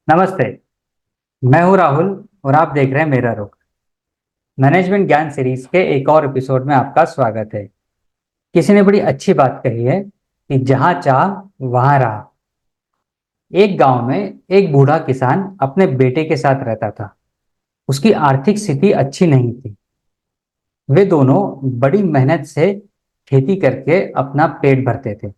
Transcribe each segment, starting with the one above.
नमस्ते। मैं हूं राहुल और आप देख रहे हैं मेरा रुख। मैनेजमेंट ज्ञान सीरीज के एक और एपिसोड में आपका स्वागत है। किसी ने बड़ी अच्छी बात कही है कि जहां चाह वहां राह। एक गांव में एक बूढ़ा किसान अपने बेटे के साथ रहता था। उसकी आर्थिक स्थिति अच्छी नहीं थी। वे दोनों बड़ी मेहनत से खेती करके अपना पेट भरते थे।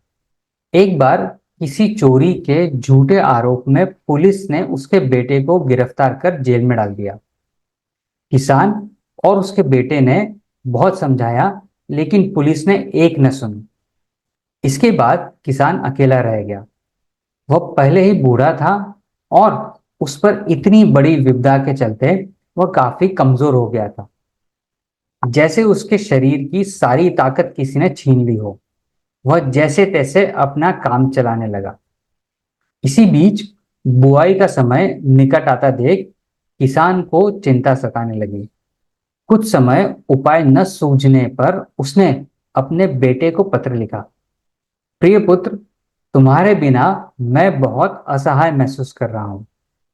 एक बार किसी चोरी के झूठे आरोप में पुलिस ने उसके बेटे को गिरफ्तार कर जेल में डाल दिया। किसान और उसके बेटे ने बहुत समझाया, लेकिन पुलिस ने एक न सुनी। इसके बाद किसान अकेला रह गया। वह पहले ही बूढ़ा था और उस पर इतनी बड़ी विपदा के चलते वह काफी कमजोर हो गया था, जैसे उसके शरीर की सारी ताकत किसी ने छीन ली हो। वह जैसे तैसे अपना काम चलाने लगा। इसी बीच बुआई का समय निकट आता देख किसान को चिंता सताने लगी। कुछ समय उपाय न सूझने पर उसने अपने बेटे को पत्र लिखा। प्रिय पुत्र, तुम्हारे बिना मैं बहुत असहाय महसूस कर रहा हूँ।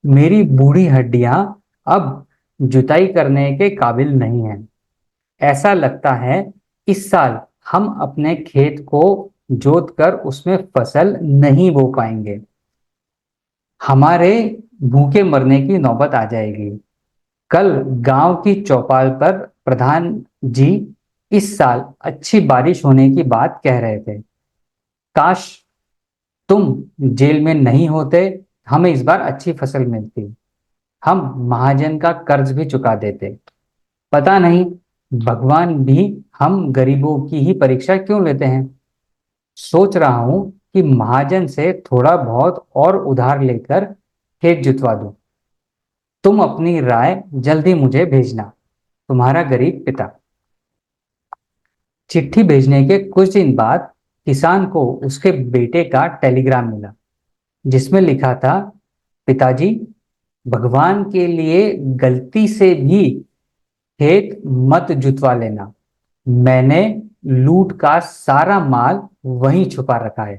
मेरी बूढ़ी हड्डियां अब जुताई करने के काबिल नहीं हैं। ऐसा लगता है इस साल हम अपने खेत को जोत कर उसमें फसल नहीं बो पाएंगे। हमारे भूखे मरने की नौबत आ जाएगी। कल गांव की चौपाल पर प्रधान जी इस साल अच्छी बारिश होने की बात कह रहे थे। काश तुम जेल में नहीं होते, हमें इस बार अच्छी फसल मिलती। हम महाजन का कर्ज भी चुका देते। पता नहीं भगवान भी हम गरीबों की ही परीक्षा क्यों लेते हैं। सोच रहा हूं कि महाजन से थोड़ा बहुत और उधार लेकर खेत जुतवा दूं। तुम अपनी राय जल्दी मुझे भेजना। तुम्हारा गरीब पिता। चिट्ठी भेजने के कुछ दिन बाद किसान को उसके बेटे का टेलीग्राम मिला, जिसमें लिखा था, पिताजी, भगवान के लिए गलती से भी खेत मत जुतवा लेना। मैंने लूट का सारा माल वहीं छुपा रखा है।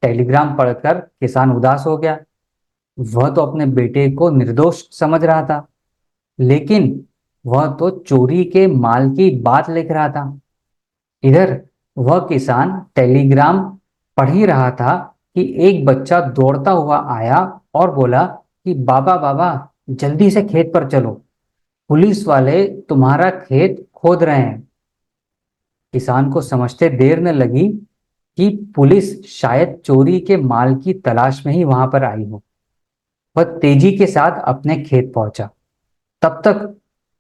टेलीग्राम पढ़कर किसान उदास हो गया। वह तो अपने बेटे को निर्दोष समझ रहा था, लेकिन वह तो चोरी के माल की बात लिख रहा था। इधर वह किसान टेलीग्राम पढ़ ही रहा था कि एक बच्चा दौड़ता हुआ आया और बोला कि बाबा बाबा, जल्दी से खेत पर चलो, पुलिस वाले तुम्हारा खेत खोद रहे हैं। किसान को समझते देर न लगी कि पुलिस शायद चोरी के माल की तलाश में ही वहां पर आई हो। वह तेजी के साथ अपने खेत पहुंचा। तब तक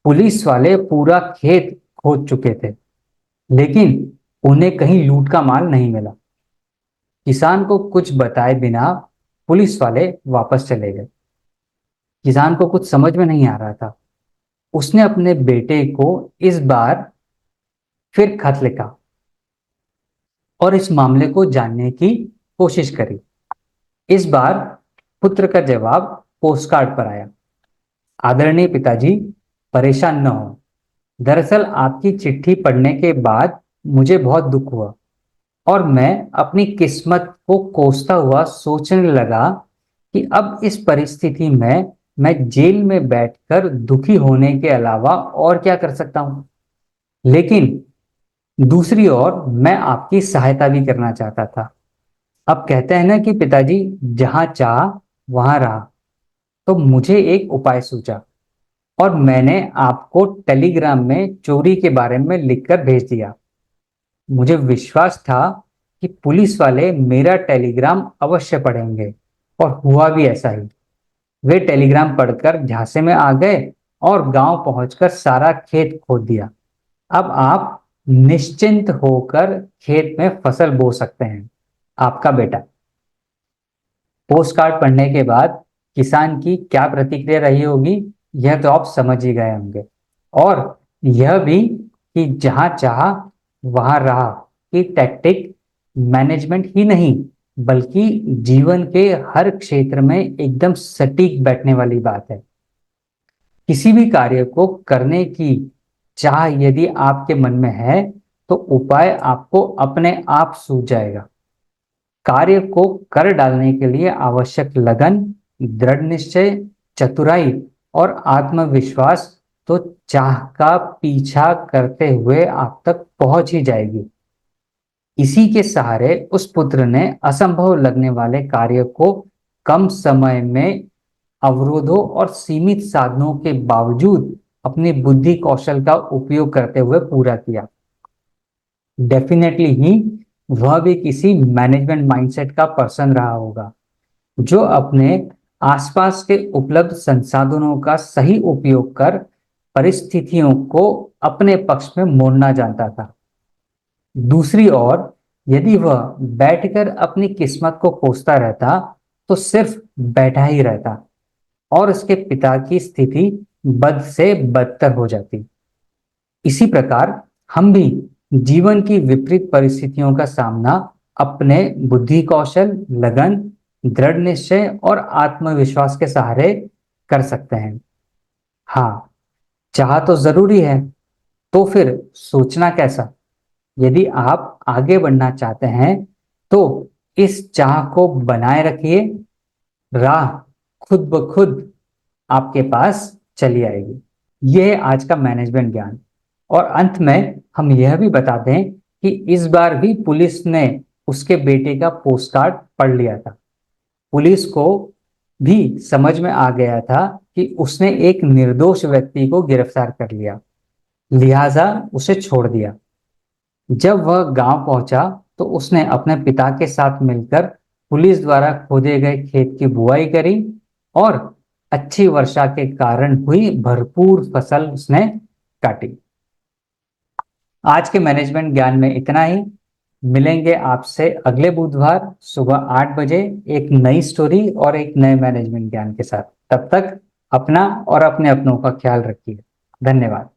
पुलिस वाले पूरा खेत खोद चुके थे, लेकिन उन्हें कहीं लूट का माल नहीं मिला। किसान को कुछ बताए बिना पुलिस वाले वापस चले गए। किसान को कुछ समझ में नहीं आ रहा था। उसने अपने बेटे को इस बार फिर खत लिखा और इस मामले को जानने की कोशिश करी। इस बार पुत्र का जवाब पोस्टकार्ड पर आया। आदरणीय पिताजी, परेशान न हो। दरअसल आपकी चिट्ठी पढ़ने के बाद मुझे बहुत दुख हुआ और मैं अपनी किस्मत को कोसता हुआ सोचने लगा कि अब इस परिस्थिति में मैं जेल में बैठकर दुखी होने के अलावा और क्या कर सकता हूं। लेकिन दूसरी ओर मैं आपकी सहायता भी करना चाहता था। अब कहते हैं ना कि पिताजी, जहां चाह वहां रहा। तो मुझे एक उपाय सूझा और मैंने आपको टेलीग्राम में चोरी के बारे में लिखकर भेज दिया। मुझे विश्वास था कि पुलिस वाले मेरा टेलीग्राम अवश्य पढ़ेंगे, और हुआ भी ऐसा ही। वे टेलीग्राम पढ़कर झांसे में आ गए और गांव पहुंचकर सारा खेत खोद दिया। अब आप निश्चिंत होकर खेत में फसल बो सकते हैं। आपका बेटा। पोस्ट कार्ड पढ़ने के बाद किसान की क्या प्रतिक्रिया रही होगी, यह तो आप समझ ही गए होंगे। और यह भी कि जहां चाहा वहां रहा कि टैक्टिक मैनेजमेंट ही नहीं, बल्कि जीवन के हर क्षेत्र में एकदम सटीक बैठने वाली बात है। किसी भी कार्य को करने की चाह यदि आपके मन में है, तो उपाय आपको अपने आप सूझ जाएगा। कार्य को कर डालने के लिए आवश्यक लगन, दृढ़ निश्चय, चतुराई और आत्मविश्वास तो चाह का पीछा करते हुए आप तक पहुंच ही जाएगी। इसी के सहारे उस पुत्र ने असंभव लगने वाले कार्य को कम समय में अवरोधों और सीमित साधनों के बावजूद अपनी बुद्धि कौशल का उपयोग करते हुए पूरा किया। डेफिनेटली ही वह भी किसी मैनेजमेंट माइंडसेट का पर्सन रहा होगा, जो अपने आसपास के उपलब्ध संसाधनों का सही उपयोग कर परिस्थितियों को अपने पक्ष में मोड़ना जानता था। दूसरी ओर यदि वह बैठकर अपनी किस्मत को कोसता रहता तो सिर्फ बैठा ही रहता और उसके पिता की स्थिति बद से बदतर हो जाती। इसी प्रकार हम भी जीवन की विपरीत परिस्थितियों का सामना अपने बुद्धि कौशल, लगन, दृढ़ निश्चय और आत्मविश्वास के सहारे कर सकते हैं। हाँ, चाह तो जरूरी है, तो फिर सोचना कैसा? यदि आप आगे बढ़ना चाहते हैं तो इस चाह को बनाए रखिए, राह खुद ब खुद आपके पास चली आएगी। यह है आज का मैनेजमेंट ज्ञान। और अंत में हम यह भी बता दें कि इस बार भी पुलिस ने उसके बेटे का पोस्टकार्ड पढ़ लिया था। पुलिस को भी समझ में आ गया था कि उसने एक निर्दोष व्यक्ति को गिरफ्तार कर लिया, लिहाजा उसे छोड़ दिया। जब वह गांव पहुंचा तो उसने अपने पिता के साथ मिलकर पुलिस द्वारा खोदे गए खेत की बुआई करी और अच्छी वर्षा के कारण हुई भरपूर फसल उसने काटी। आज के मैनेजमेंट ज्ञान में इतना ही। मिलेंगे आपसे अगले बुधवार सुबह 8 बजे एक नई स्टोरी और एक नए मैनेजमेंट ज्ञान के साथ। तब तक अपना और अपने अपनों का ख्याल रखिए। धन्यवाद।